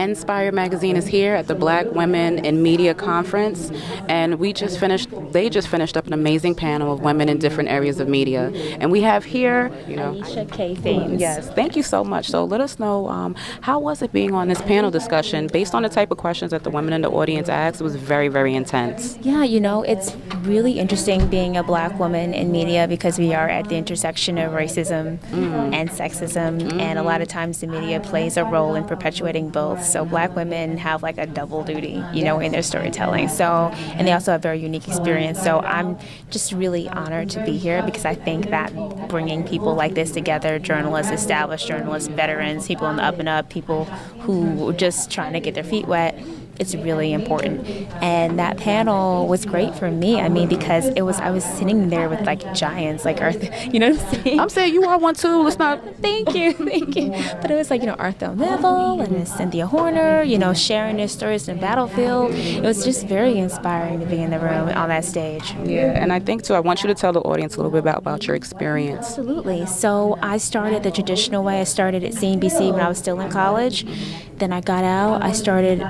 ENSPIRE Magazine is here at the Black Women in Media Conference, and they just finished up an amazing panel of women in different areas of media. And we have here, Ayesha K Faines. Yes, thank you so much. So let us know, how was it being on this panel discussion? Based on the type of questions that the women in the audience asked, it was very, very intense. Yeah, it's really interesting being a Black woman in media because we are at the intersection of racism and sexism, and a lot of times the media plays a role in perpetuating both. So Black women have like a double duty, in their storytelling. So, and they also have a very unique experience. So I'm just really honored to be here because I think that bringing people like this together, journalists, established journalists, veterans, people on the up and up, people who are just trying to get their feet wet, it's really important. And that panel was great for me. I mean, because I was sitting there with like giants, like Earth, you know what I'm saying? I'm saying you are one too. Let's not. Thank you. But it was like, Arthur Melville and Cynthia Horner, sharing their stories in the battlefield. It was just very inspiring to be in the room on that stage. Yeah, and I think too, I want you to tell the audience a little bit about your experience. Absolutely. So I started the traditional way. I started at CNBC when I was still in college. Then I got out. I started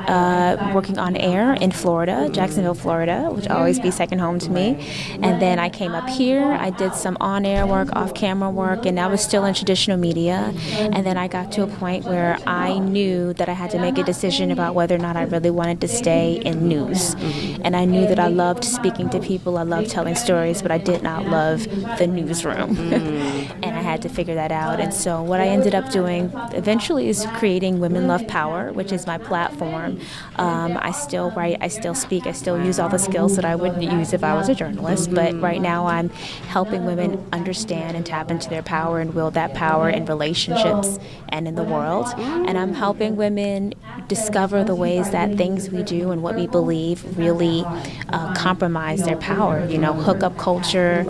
working on air in Florida, Jacksonville, Florida, which will always be second home to me. And then I came up here. I did some on-air work, off-camera work, and I was still in traditional media. And then I got to a point where I knew that I had to make a decision about whether or not I really wanted to stay in news. And I knew that I loved speaking to people, I loved telling stories, but I did not love the newsroom. And I had to figure that out. And so what I ended up doing eventually is creating Women Love Power, which is my platform. I still write, I still speak, I still use all the skills that I would use if I was a journalist, but right now I'm helping women understand and tap into their power and wield that power in relationships and in the world. And I'm helping women discover the ways that things we do and what we believe really compromise their power, hookup culture,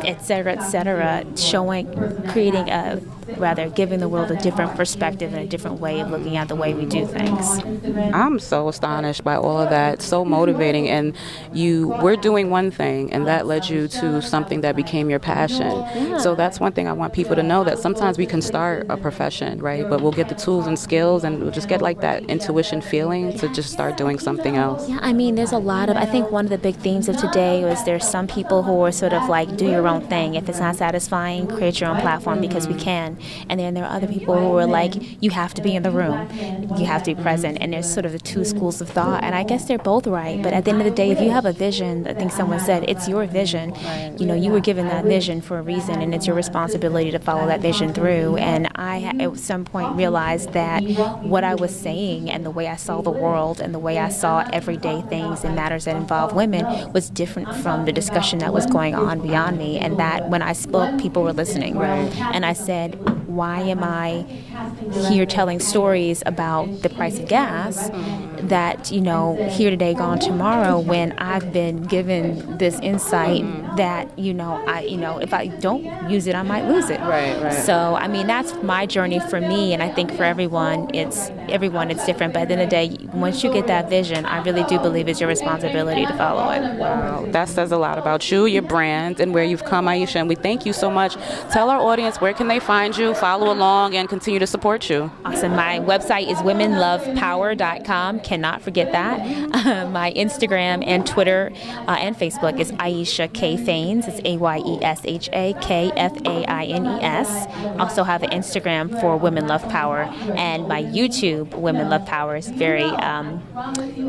et cetera, giving the world a different perspective and a different way of looking at the way we do things. I'm so astonished by all of that. So motivating. And we're doing one thing, and that led you to something that became your passion. Yeah. So that's one thing I want people to know, that sometimes we can start a profession, right? But we'll get the tools and skills, and we'll just get like that intuition feeling to just start doing something else. Yeah, I mean, there's a lot of, I think one of the big themes of today was there's some people who are sort of like, do your own thing. If it's not satisfying, create your own platform because we can. And then there are other people who are like, you have to be in the room, you have to be present. And there's sort of the two schools of thought. And I guess they're both right. But at the end of the day, if you have a vision, I think someone said, it's your vision. You were given that vision for a reason, and it's your responsibility to follow that vision through. And I, at some point, realized that what I was saying and the way I saw the world and the way I saw everyday things and matters that involve women was different from the discussion that was going on beyond me. And that when I spoke, people were listening. And I said, why am I here telling stories about the price of gas that, here today, gone tomorrow, when I've been given this insight that, if I don't use it, I might lose it. Right. So, I mean, that's my journey for me, and I think for everyone, it's different. But at the end of the day, once you get that vision, I really do believe it's your responsibility to follow it. Wow, that says a lot about you, your brand, and where you've come, Ayesha, and we thank you so much. Tell our audience, where can they find you, follow along, and continue to support you? Awesome. My website is womenlovepower.com. Cannot forget that. My Instagram and Twitter and Facebook is Ayesha K Faines. It's Ayesha Kfaines. Also have an Instagram for Women Love Power, and my YouTube, Women Love Power, is very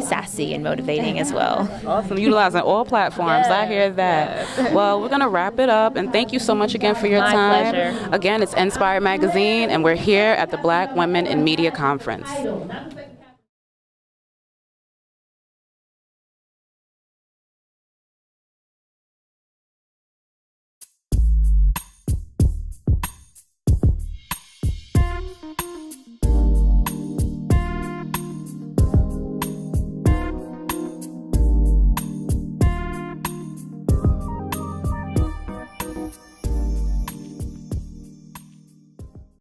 sassy and motivating as well. Awesome. Utilizing all platforms. I hear that. Well, we're going to wrap it up, and thank you so much again for your time. My pleasure. Again, it's ENSPIRE Magazine, and we're here at the Black Women in Media Conference.